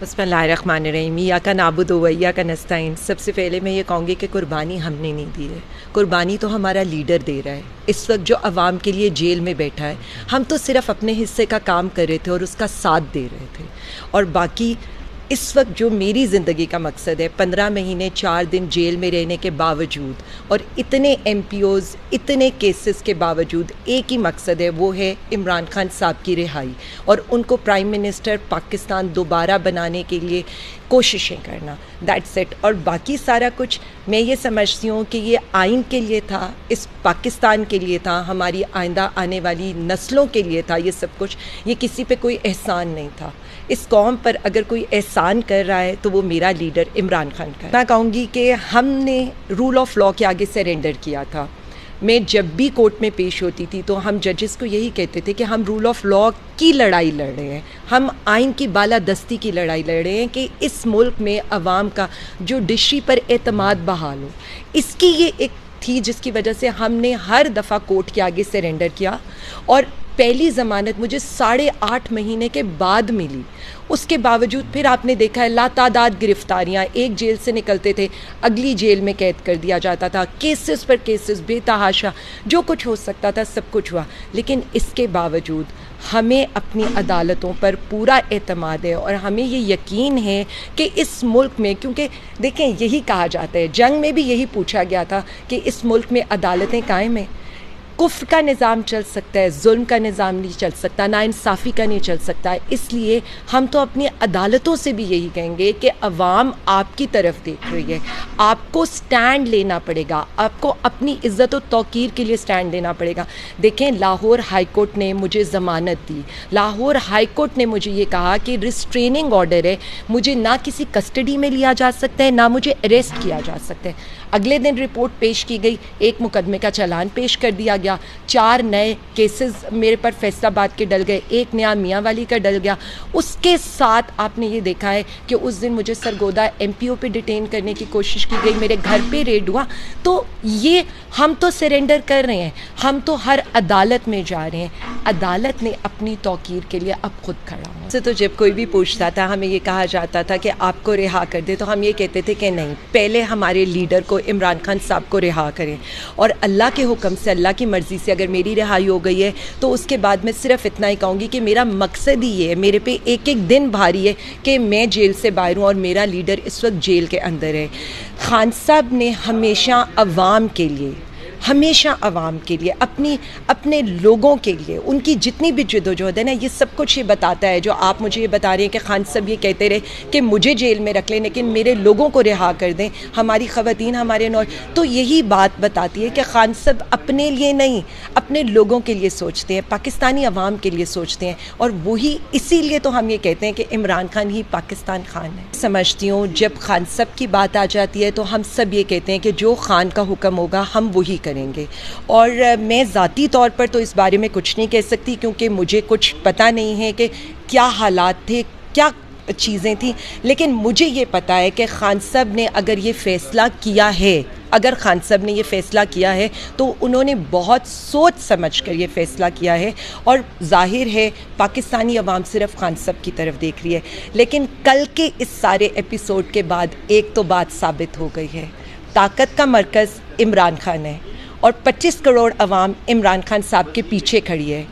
बिस्मिल्लाहिर्रहमानिर्रहीम इय्याका नअबुदु व इय्याका नस्तईन। सबसे पहले मैं ये कहूँगी कि कुर्बानी हमने नहीं दी है, कुर्बानी तो हमारा लीडर दे रहा है। इस वक्त जो अवाम के लिए जेल में बैठा है, हम तो सिर्फ अपने हिस्से का काम कर रहे थे और उसका साथ दे रहे थे। और बाकी इस वक्त जो मेरी ज़िंदगी का मकसद है, 15 महीने 4 दिन जेल में रहने के बावजूद और इतने MPOs, इतने केसेस के बावजूद एक ही मकसद है, वो है इमरान खान साहब की रिहाई और उनको प्राइम मिनिस्टर पाकिस्तान दोबारा बनाने के लिए कोशिशें करना। That's it. और बाकी सारा कुछ मैं ये समझती हूँ कि ये आइन के लिए था, इस पाकिस्तान के लिए था, हमारी आइंदा आने वाली नस्लों के लिए था। ये सब कुछ, ये किसी पे कोई एहसान नहीं था। इस कौम पर अगर कोई एहसान कर रहा है तो वो मेरा लीडर इमरान खान का है। मैं कहूँगी कि हमने रूल ऑफ लॉ के आगे सरेंडर किया था। मैं जब भी कोर्ट में पेश होती थी तो हम जजेस को यही कहते थे कि हम रूल ऑफ लॉ की लड़ाई लड़ रहे हैं, हम आइन की बालादस्ती की लड़ाई लड़ रहे हैं कि इस मुल्क में अवाम का जुडिशरी पर एतमाद बहाल हो। इसकी ये एक थी जिसकी वजह से हमने हर दफ़ा कोर्ट के आगे सरेंडर किया। और पहली ज़मानत मुझे 8.5 महीने के बाद मिली। उसके बावजूद फिर आपने देखा है लातादाद गिरफ्तारियाँ, एक जेल से निकलते थे अगली जेल में कैद कर दिया जाता था, केसेस पर केसेस, बेतहाशा जो कुछ हो सकता था सब कुछ हुआ। लेकिन इसके बावजूद हमें अपनी अदालतों पर पूरा एतमाद है और हमें ये यकीन है कि इस मुल्क में, क्योंकि देखें यही कहा जाता है, जंग में भी यही पूछा गया था कि इस मुल्क में अदालतें कायम हैं। कुफ्र का निज़ाम चल सकता है, जुल्म का निज़ाम नहीं चल सकता, नाइंसाफ़ी का नहीं चल सकता। इसलिए हम तो अपनी अदालतों से भी यही कहेंगे कि अवाम आपकी तरफ देख रही है, आपको स्टैंड लेना पड़ेगा, आपको अपनी इज़्ज़त और तौक़ीर के लिए स्टैंड लेना पड़ेगा। देखें, लाहौर हाई कोर्ट ने मुझे ज़मानत दी, लाहौर हाई कोर्ट ने मुझे ये कहा कि रिस्ट्रेनिंग ऑर्डर है, मुझे ना किसी कस्टडी में लिया जा सकता है, ना मुझे अरेस्ट किया जा सकता है। अगले दिन रिपोर्ट पेश की गई, एक मुकदमे का चालान पेश कर दिया गया, 4 नए केसेस मेरे पर फैसलाबाद के डल गए, एक नया मियाँ वाली का डल गया। उसके साथ आपने ये देखा है कि उस दिन मुझे सरगोदा MPO पे डिटेन करने की कोशिश की गई, मेरे घर पे रेड हुआ। तो ये हम तो सरेंडर कर रहे हैं, हम तो हर अदालत में जा रहे हैं, अदालत ने अपनी तौकीर के लिए अब खुद खड़ा हुआ। तो जब कोई भी पूछता था, हमें ये कहा जाता था कि आपको रिहा कर दे, तो हम ये कहते थे कि नहीं, पहले हमारे लीडर को इमरान खान साहब को रिहा करें और अल्लाह के हुक्म से, अल्लाह की मर्ज़ी से अगर मेरी रिहाई हो गई है तो उसके बाद मैं सिर्फ इतना ही कहूँगी कि मेरा मकसद ही ये है, मेरे पे एक एक दिन भारी है कि मैं जेल से बाहर हूँ और मेरा लीडर इस वक्त जेल के अंदर है। खान साहब ने हमेशा अवाम के लिए, हमेशा अवाम के लिए, अपने लोगों के लिए, उनकी जितनी भी जद्दोजहद है ना, ये सब कुछ ये बताता है। जो आप मुझे ये बता रहे हैं कि खान साहब ये कहते रहे कि मुझे जेल में रख लें लेकिन मेरे लोगों को रिहा कर दें, हमारी ख़वातीन, हमारे नौ, तो यही बात बताती है कि खान साहब अपने लिए नहीं, अपने लोगों के लिए सोचते हैं, पाकिस्तानी अवाम के लिए सोचते हैं। और वही इसीलिए तो हम ये कहते हैं कि इमरान खान ही पाकिस्तान खान है। समझती हूँ जब खान साहब की बात आ जाती है तो हम सब ये कहते हैं कि जो खान का हुक्म होगा हम वही करेंगे। और मैं ज़ाती तौर पर तो इस बारे में कुछ नहीं कह सकती क्योंकि मुझे कुछ पता नहीं है कि क्या हालात थे, क्या चीज़ें थी। लेकिन मुझे ये पता है कि खान साहब ने अगर ये फ़ैसला किया है, अगर खान साहब ने ये फ़ैसला किया है तो उन्होंने बहुत सोच समझ कर ये फ़ैसला किया है। और ज़ाहिर है पाकिस्तानी अवाम सिर्फ खान साहब की तरफ देख रही है। लेकिन कल के इस सारे एपिसोड के बाद एक तो बात साबित हो गई है, ताकत का मरकज़ इमरान खान है और 25 करोड़ अवाम इमरान खान साहब के पीछे खड़ी है।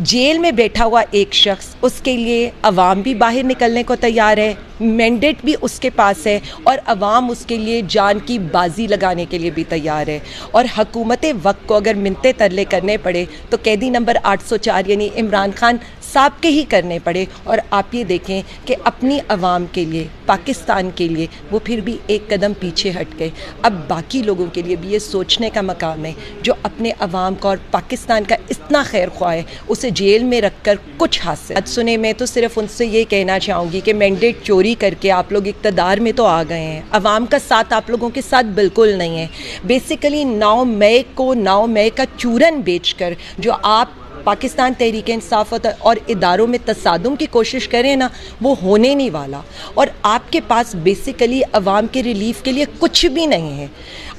जेल में बैठा हुआ एक शख्स, उसके लिए अवाम भी बाहर निकलने को तैयार है, मैंडेट भी उसके पास है और अवाम उसके लिए जान की बाजी लगाने के लिए भी तैयार है। और हुकूमत वक्त को अगर मिन्नतें तरले करने पड़े तो कैदी नंबर 804 यानी इमरान खान साहब के ही करने पड़े। और आप ये देखें कि अपनी अवाम के लिए, पाकिस्तान के लिए वो फिर भी एक कदम पीछे हट गए। अब बाकी लोगों के लिए भी ये सोचने का मकाम है, जो अपने अवाम का और पाकिस्तान का इतना खैर ख्वाह है, उसे जेल में रख कर कुछ हासिल सुने। मैं तो सिर्फ उनसे ये कहना चाहूँगी कि मैंडेट चोरी करके आप लोग इक़्तिदार में तो आ गए हैं, अवाम का साथ आप लोगों के साथ बिल्कुल नहीं है। बेसिकली 9 मई को 9 मई का चूरन बेचकर जो आप पाकिस्तान तहरीक इंसाफ और इदारों में तसादुम की कोशिश करें ना, वो होने नहीं वाला। और आपके पास बेसिकली अवाम के रिलीफ के लिए कुछ भी नहीं है।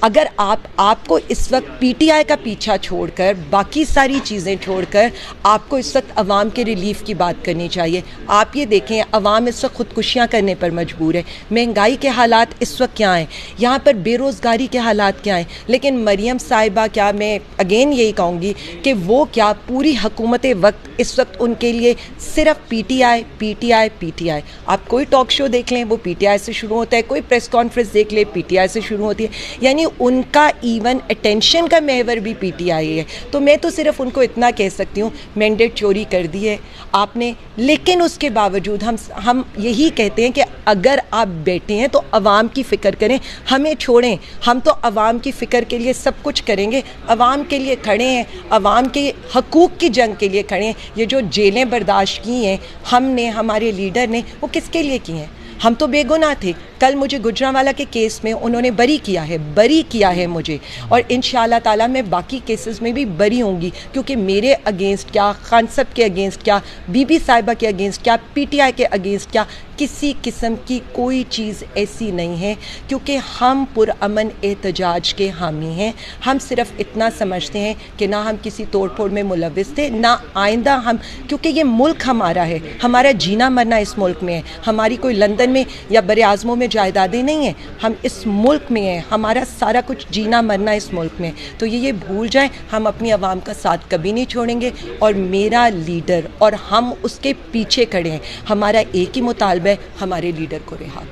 अगर आपको इस वक्त पीटीआई का पीछा छोड़कर, बाकी सारी चीज़ें छोड़कर आपको इस वक्त अवाम के रिलीफ की बात करनी चाहिए। आप ये देखें, अवाम इस वक्त खुदकुशियाँ करने पर मजबूर है। महंगाई के हालात इस वक्त क्या हैं, यहाँ पर बेरोज़गारी के हालात क्या हैं। लेकिन मरियम साहिबा, क्या मैं अगेन यही कहूँगी कि वो क्या पूरी हुकूमत वक्त इस वक्त उनके लिए सिर्फ पीटीआई पीटीआई पीटीआई। आप कोई टॉक शो देख लें, वो पीटीआई से शुरू होता है, कोई प्रेस कॉन्फ्रेंस देख ले, पीटीआई से शुरू होती है। यानी उनका इवन अटेंशन का महवर भी पीटीआई है। तो मैं तो सिर्फ उनको इतना कह सकती हूँ, मैंडेट चोरी कर दी है आपने, लेकिन उसके बावजूद हम यही कहते हैं कि अगर आप बैठे हैं तो अवाम की फ़िक्र करें, हमें छोड़ें। हम तो अवाम की फ़िक्र के लिए सब कुछ करेंगे, अवाम के लिए खड़े हैं, अवाम के हकूक़ की जंग के लिए खड़े हैं। ये जो जेलें बर्दाश्त की हैं हमने, हमारे लीडर ने, वो किसके लिए की हैं? हम तो बेगुनाह थे। कल मुझे गुजरांवाला के केस में उन्होंने बरी किया है मुझे, और इंशाअल्लाह ताला मैं बाकी केसेस में भी बरी होंगी, क्योंकि मेरे अगेंस्ट क्या, खान साहब के अगेंस्ट क्या, बीबी साहिबा के अगेंस्ट क्या, पीटीआई के अगेंस्ट क्या, किसी किस्म की कोई चीज़ ऐसी नहीं है, क्योंकि हम पुरअमन एहतजाज के हामी हैं। हम सिर्फ इतना समझते हैं कि ना हम किसी तोड़ फोड़ में मुलविस थे, ना आइंदा हम, क्योंकि ये मुल्क हमारा है, हमारा जीना मरना इस मुल्क में है। हमारी कोई लंदन में या बरे आज़मों में जायदादें नहीं हैं, हम इस मुल्क में हैं, हमारा सारा कुछ जीना मरना इस मुल्क में। तो ये भूल जाएं, हम अपनी आवाम का साथ कभी नहीं छोड़ेंगे, और मेरा लीडर और हम उसके पीछे खड़े हैं। हमारा एक ही मुतालबा है, हमारे लीडर को रिहा।